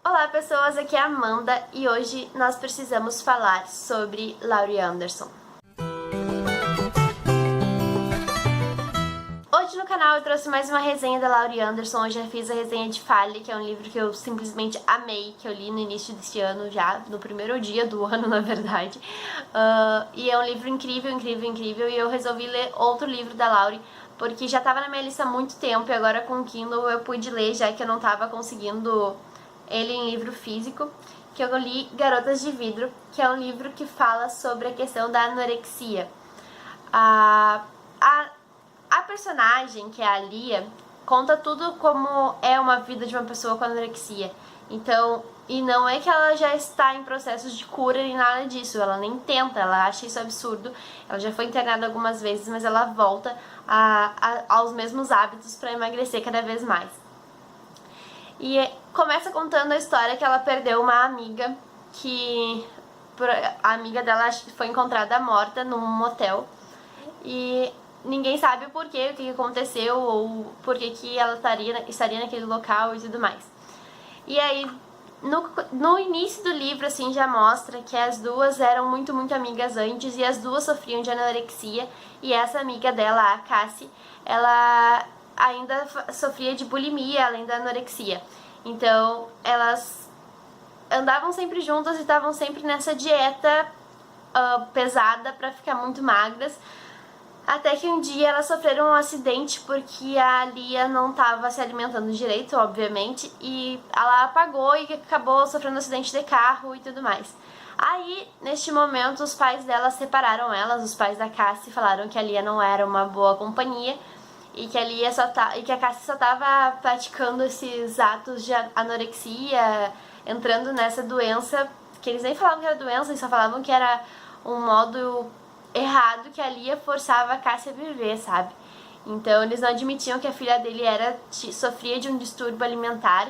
Olá pessoas, aqui é a Amanda e hoje nós precisamos falar sobre Laurie Anderson. Hoje no canal eu trouxe mais uma resenha da Laurie Anderson. Hoje eu fiz a resenha de Fale, que é um livro que eu simplesmente amei, que eu li no início desse ano já, no primeiro dia do ano na verdade. E é um livro incrível, incrível, incrível, e eu resolvi ler outro livro da Laurie, porque já estava na minha lista há muito tempo e agora com o Kindle eu pude ler, já que eu não estava conseguindo ele em livro físico, que eu li Garotas de Vidro, que é um livro que fala sobre a questão da anorexia. A personagem, que é a Lia, conta tudo como é uma vida de uma pessoa com anorexia. Então, e não é que ela já está em processos de cura nem nada disso, ela nem tenta, ela acha isso absurdo. Ela já foi internada algumas vezes, mas ela volta aos mesmos hábitos para emagrecer cada vez mais. E começa contando a história que ela perdeu uma amiga, que a amiga dela foi encontrada morta num motel e ninguém sabe o porquê, o que aconteceu ou por que ela estaria naquele local e tudo mais. E aí, no início do livro, assim, já mostra que as duas eram muito, muito amigas antes e as duas sofriam de anorexia, e essa amiga dela, a Cassie, ela ainda sofria de bulimia, além da anorexia. Então, elas andavam sempre juntas e estavam sempre nessa dieta pesada pra ficar muito magras, até que um dia elas sofreram um acidente porque a Lia não estava se alimentando direito, obviamente, e ela apagou e acabou sofrendo um acidente de carro e tudo mais. Aí, neste momento, os pais dela separaram elas, os pais da Cassie falaram que a Lia não era uma boa companhia e que a Cassie só estava praticando esses atos de anorexia, entrando nessa doença, que eles nem falavam que era doença, eles só falavam que era um modo errado que a Lia forçava a Cassie a viver, sabe? Então eles não admitiam que a filha dele sofria de um distúrbio alimentar,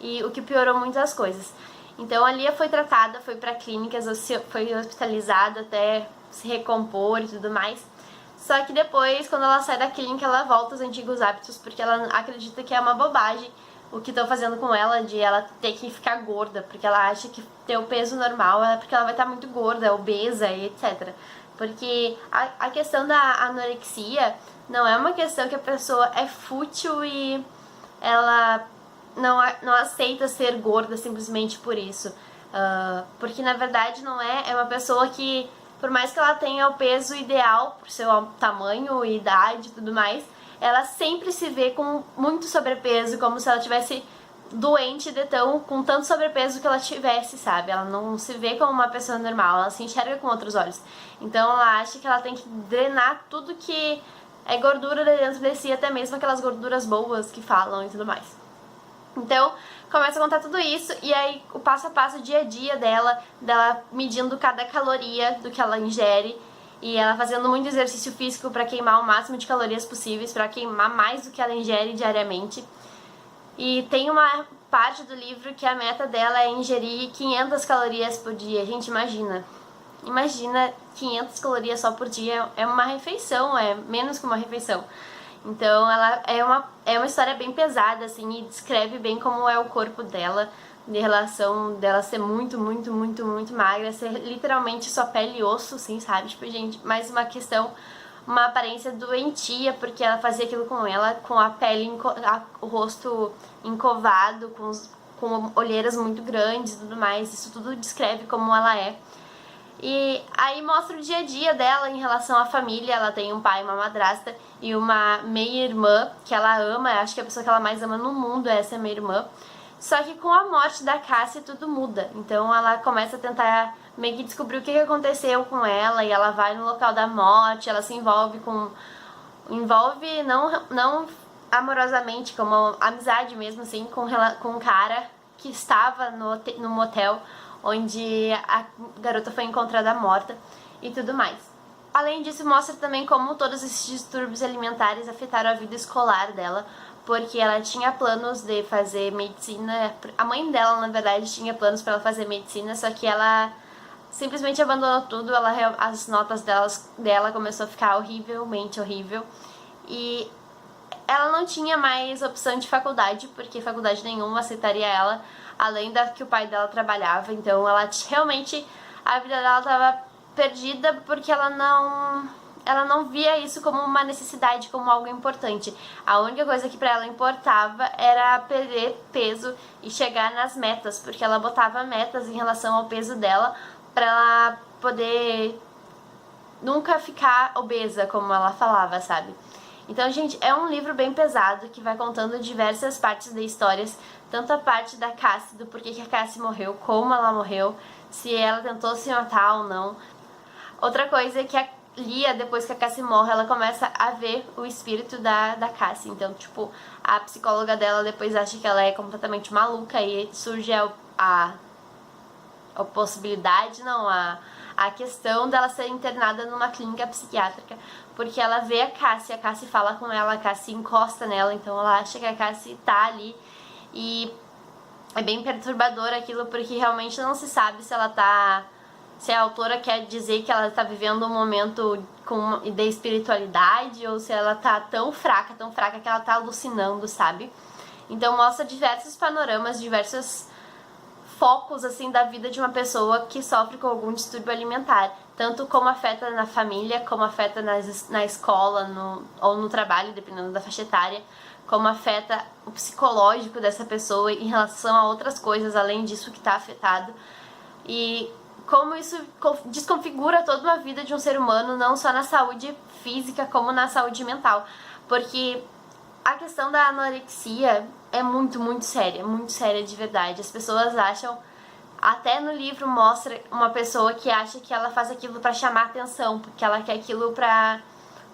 e o que piorou muito as coisas. Então a Lia foi tratada, foi pra clínicas, foi hospitalizada até se recompor e tudo mais. Só que depois, quando ela sai da clínica, ela volta aos antigos hábitos, porque ela acredita que é uma bobagem o que estão fazendo com ela, de ela ter que ficar gorda, porque ela acha que ter o peso normal é porque ela vai estar muito gorda, obesa e etc. Porque a questão da anorexia não é uma questão que a pessoa é fútil e ela não aceita ser gorda simplesmente por isso. Porque na verdade não é uma pessoa que, por mais que ela tenha o peso ideal por seu tamanho, idade e tudo mais, ela sempre se vê com muito sobrepeso, como se ela tivesse doente com tanto sobrepeso que ela tivesse, sabe? Ela não se vê como uma pessoa normal, ela se enxerga com outros olhos. Então ela acha que ela tem que drenar tudo que é gordura de dentro de si, até mesmo aquelas gorduras boas que falam e tudo mais. Então, começa a contar tudo isso, e aí o passo a passo, o dia a dia dela medindo cada caloria do que ela ingere, e ela fazendo muito exercício físico para queimar o máximo de calorias possíveis, para queimar mais do que ela ingere diariamente. E tem uma parte do livro que a meta dela é ingerir 500 calorias por dia. Gente, imagina 500 calorias só por dia, é uma refeição, é menos que uma refeição. Então ela é uma história bem pesada, assim, e descreve bem como é o corpo dela, de relação dela ser muito, muito, muito, muito magra, ser literalmente só pele e osso, assim, sabe? Tipo, gente, mais uma questão, uma aparência doentia, porque ela fazia aquilo com ela, com a pele, o rosto encovado, com olheiras muito grandes e tudo mais. Isso tudo descreve como ela é. E aí mostra o dia a dia dela em relação à família. Ela tem um pai, uma madrasta e uma meia-irmã que ela ama. Acho que a pessoa que ela mais ama no mundo é essa meia-irmã. Só que com a morte da Cassie tudo muda. Então ela começa a tentar meio que descobrir o que aconteceu com ela, e ela vai no local da morte, ela se envolve não amorosamente, como amizade mesmo, assim, com um cara que estava no motel onde a garota foi encontrada morta e tudo mais. Além disso, mostra também como todos esses distúrbios alimentares afetaram a vida escolar dela, porque ela tinha planos de fazer medicina. A mãe dela, na verdade, tinha planos para ela fazer medicina, só que ela simplesmente abandonou tudo. As notas dela começou a ficar horrivelmente horrível, e ela não tinha mais opção de faculdade, porque faculdade nenhuma aceitaria ela, além da que o pai dela trabalhava. Então ela realmente, a vida dela tava perdida porque ela não via isso como uma necessidade, como algo importante. A única coisa que pra ela importava era perder peso e chegar nas metas, porque ela botava metas em relação ao peso dela pra ela poder nunca ficar obesa, como ela falava, sabe? Então, gente, é um livro bem pesado que vai contando diversas partes da história, tanto a parte da Cassie, do porquê que a Cassie morreu, como ela morreu, se ela tentou se matar ou não. Outra coisa é que a Lia, depois que a Cassie morre, ela começa a ver o espírito da Cassie. Então, tipo, a psicóloga dela depois acha que ela é completamente maluca e surge a possibilidade, não, a questão dela ser internada numa clínica psiquiátrica, porque ela vê a Cassie fala com ela, a Cassie encosta nela, então ela acha que a Cassie tá ali, e é bem perturbador aquilo, porque realmente não se sabe se a autora quer dizer que ela tá vivendo um momento de espiritualidade, ou se ela tá tão fraca que ela tá alucinando, sabe? Então mostra diversos panoramas, diversos focos, assim, da vida de uma pessoa que sofre com algum distúrbio alimentar. Tanto como afeta na família, como afeta na escola, ou no trabalho, dependendo da faixa etária, como afeta o psicológico dessa pessoa em relação a outras coisas, além disso que está afetado. E como isso desconfigura toda uma vida de um ser humano, não só na saúde física, como na saúde mental. Porque a questão da anorexia é muito, muito séria de verdade. As pessoas acham, até no livro mostra uma pessoa que acha que ela faz aquilo pra chamar atenção, porque ela quer aquilo pra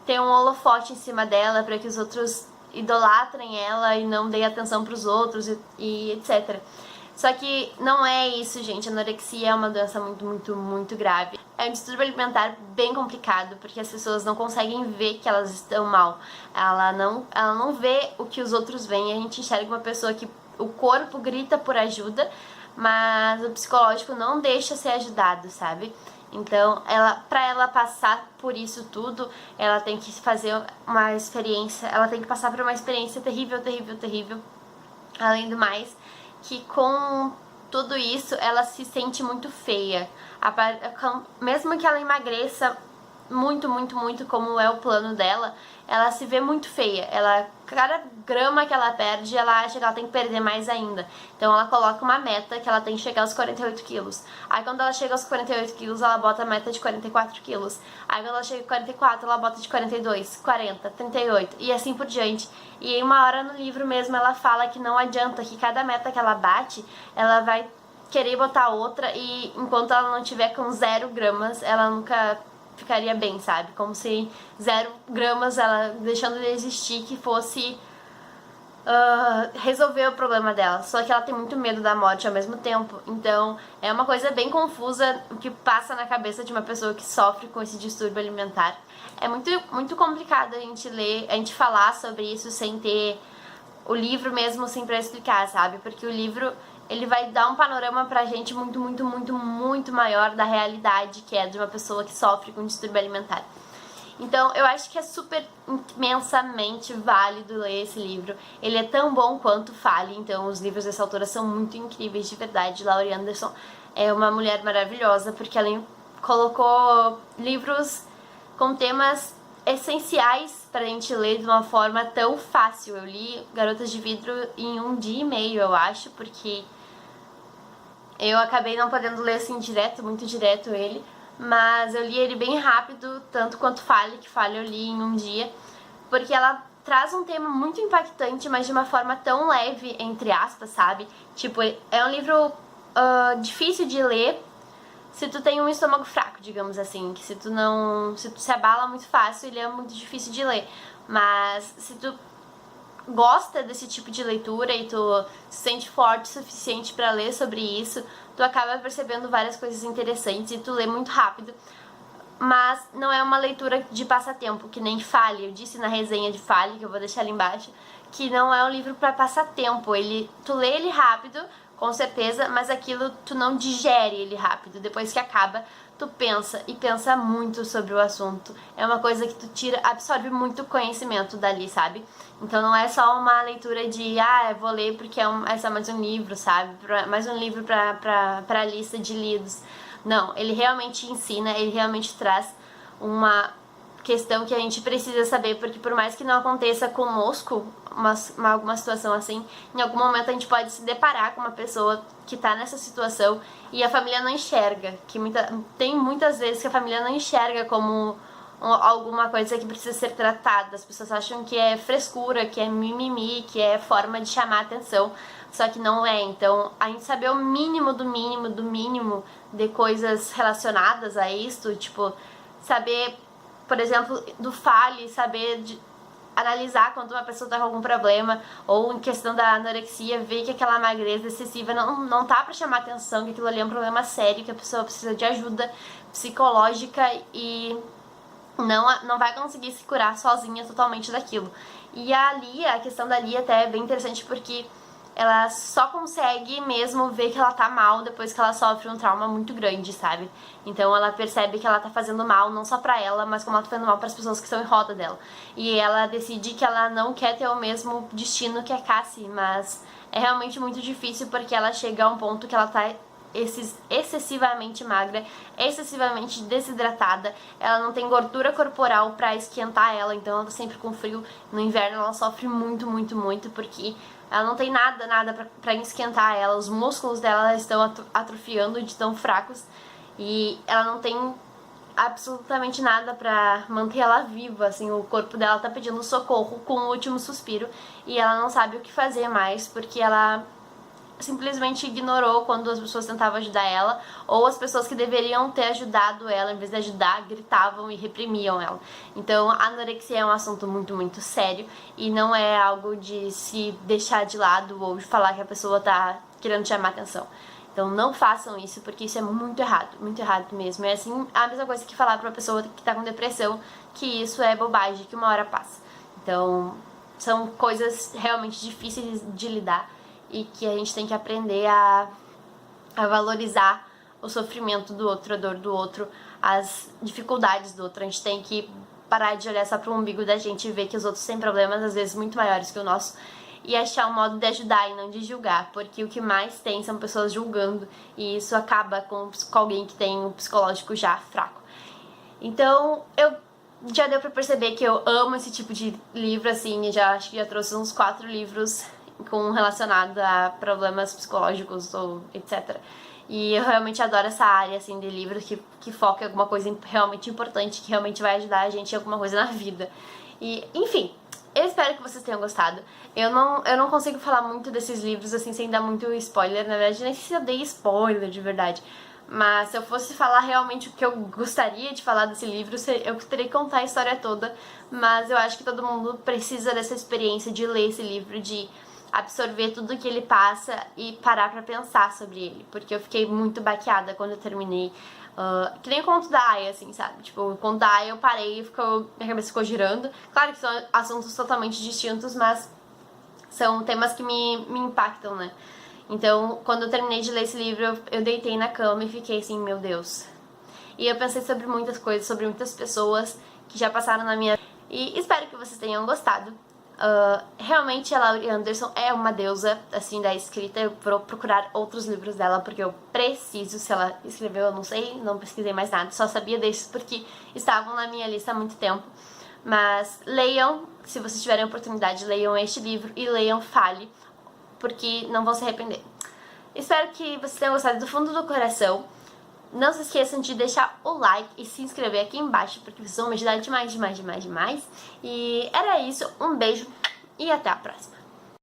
ter um holofote em cima dela, pra que os outros idolatrem ela e não deem atenção pros outros e etc. Só que não é isso, gente. A anorexia é uma doença muito, muito, muito grave. É um distúrbio alimentar bem complicado, porque as pessoas não conseguem ver que elas estão mal. Ela não vê o que os outros veem. A gente enxerga uma pessoa que o corpo grita por ajuda, mas o psicológico não deixa ser ajudado, sabe? Então, pra ela passar por isso tudo, ela tem que fazer uma experiência, ela tem que passar por uma experiência terrível, terrível, terrível. Além do mais, que com tudo isso ela se sente muito feia. Mesmo que ela emagreça muito, muito, muito, como é o plano dela, ela se vê muito feia. Cada grama que ela perde, ela acha que ela tem que perder mais ainda. Então ela coloca uma meta que ela tem que chegar aos 48 quilos. Aí quando ela chega aos 48 quilos, ela bota a meta de 44 quilos. Aí quando ela chega aos 44, ela bota de 42, 40, 38 e assim por diante. E em uma hora no livro mesmo ela fala que não adianta, que cada meta que ela bate, ela vai querer botar outra, e enquanto ela não tiver com 0 gramas, ela nunca ficaria bem, sabe? Como se 0 gramas, ela deixando de existir, que fosse resolver o problema dela. Só que ela tem muito medo da morte ao mesmo tempo. Então é uma coisa bem confusa o que passa na cabeça de uma pessoa que sofre com esse distúrbio alimentar. É muito, muito complicado a gente ler, a gente falar sobre isso sem ter o livro mesmo, assim, pra explicar, sabe? Porque o livro, ele vai dar um panorama pra gente muito, muito, muito, muito maior da realidade que é de uma pessoa que sofre com distúrbio alimentar. Então, eu acho que é super imensamente válido ler esse livro. Ele é tão bom quanto fale. Então, os livros dessa autora são muito incríveis, de verdade. Laurie Anderson é uma mulher maravilhosa, porque ela colocou livros com temas essenciais pra gente ler de uma forma tão fácil. Eu li Garotas de Vidro em 1 dia e meio, eu acho, porque eu acabei não podendo ler assim muito direto ele, mas eu li ele bem rápido, tanto quanto Fale, que Fale eu li em 1 dia, porque ela traz um tema muito impactante, mas de uma forma tão leve, entre aspas, sabe? Tipo, é um livro difícil de ler se tu tem um estômago fraco, digamos assim, que se tu se abala muito fácil, ele é muito difícil de ler. Mas se tu gosta desse tipo de leitura e tu se sente forte o suficiente pra ler sobre isso, tu acaba percebendo várias coisas interessantes e tu lê muito rápido. Mas não é uma leitura de passatempo, que nem Fale. Eu disse na resenha de Fale, que eu vou deixar ali embaixo, que não é um livro pra passatempo. Tu lê ele rápido, com certeza, mas aquilo tu não digere ele rápido. Depois que acaba, tu pensa e pensa muito sobre o assunto. É uma coisa que tu absorve muito conhecimento dali, sabe? Então não é só uma leitura de, eu vou ler porque é só mais um livro, sabe? Mais um livro pra lista de lidos. Não, ele realmente ensina, ele realmente traz uma questão que a gente precisa saber, porque por mais que não aconteça conosco alguma situação assim, em algum momento a gente pode se deparar com uma pessoa que tá nessa situação e a família não enxerga, tem muitas vezes que a família não enxerga como alguma coisa que precisa ser tratada. As pessoas acham que é frescura, que é mimimi, que é forma de chamar atenção, só que não é. Então, a gente saber o mínimo do mínimo do mínimo de coisas relacionadas a isto, tipo, saber, por exemplo, do fale, saber analisar quando uma pessoa tá com algum problema, ou em questão da anorexia, ver que aquela magreza excessiva não tá pra chamar atenção, que aquilo ali é um problema sério, que a pessoa precisa de ajuda psicológica e não vai conseguir se curar sozinha totalmente daquilo. E a questão da Lia até é bem interessante porque ela só consegue mesmo ver que ela tá mal depois que ela sofre um trauma muito grande, sabe? Então ela percebe que ela tá fazendo mal não só pra ela, mas como ela tá fazendo mal pras pessoas que estão em roda dela. E ela decide que ela não quer ter o mesmo destino que a Cassie, mas é realmente muito difícil porque ela chega a um ponto que ela tá excessivamente magra, excessivamente desidratada, ela não tem gordura corporal pra esquentar ela, então ela tá sempre com frio. No inverno ela sofre muito, muito, muito, porque ela não tem nada pra esquentar ela, os músculos dela estão atrofiando de tão fracos e ela não tem absolutamente nada pra manter ela viva, assim, o corpo dela tá pedindo socorro com o último suspiro e ela não sabe o que fazer mais, porque ela simplesmente ignorou quando as pessoas tentavam ajudar ela, ou as pessoas que deveriam ter ajudado ela, em vez de ajudar, gritavam e reprimiam ela. Então a anorexia é um assunto muito, muito sério e não é algo de se deixar de lado ou de falar que a pessoa tá querendo chamar atenção. Então não façam isso, porque isso é muito errado mesmo. É assim, a mesma coisa que falar pra uma pessoa que tá com depressão que isso é bobagem, que uma hora passa. Então são coisas realmente difíceis de lidar e que a gente tem que aprender a valorizar o sofrimento do outro, a dor do outro, as dificuldades do outro. A gente tem que parar de olhar só pro umbigo da gente e ver que os outros têm problemas, às vezes muito maiores que o nosso, e achar um modo de ajudar e não de julgar, porque o que mais tem são pessoas julgando, e isso acaba com alguém que tem um psicológico já fraco. Então, já deu pra perceber que eu amo esse tipo de livro, assim, acho que já trouxe uns 4 livros relacionado a problemas psicológicos ou etc. E eu realmente adoro essa área, assim, de livros que foca em alguma coisa realmente importante, que realmente vai ajudar a gente em alguma coisa na vida. E, enfim, eu espero que vocês tenham gostado. Eu não consigo falar muito desses livros, assim, sem dar muito spoiler. Na verdade, nem sei se eu dei spoiler, de verdade. Mas se eu fosse falar realmente o que eu gostaria de falar desse livro, eu teria que contar a história toda. Mas eu acho que todo mundo precisa dessa experiência de ler esse livro, de absorver tudo que ele passa e parar pra pensar sobre ele, porque eu fiquei muito baqueada quando eu terminei, que nem o conto da Aya, assim, sabe? Tipo, o conto da Aya eu parei e minha cabeça ficou girando. Claro que são assuntos totalmente distintos, mas são temas que me impactam, né? Então, quando eu terminei de ler esse livro, eu deitei na cama e fiquei assim, meu Deus. E eu pensei sobre muitas coisas, sobre muitas pessoas que já passaram na minha vida. E espero que vocês tenham gostado. Realmente a Laurie Anderson é uma deusa, assim, da escrita. Eu vou procurar outros livros dela, porque eu preciso. Se ela escreveu, eu não sei, não pesquisei mais nada. Só sabia desses porque estavam na minha lista há muito tempo. Mas leiam, se vocês tiverem oportunidade, leiam este livro e leiam Fale, porque não vão se arrepender. Espero que vocês tenham gostado do fundo do coração. Não se esqueçam de deixar o like e se inscrever aqui embaixo, porque vocês vão me ajudar demais. E era isso, um beijo e até a próxima.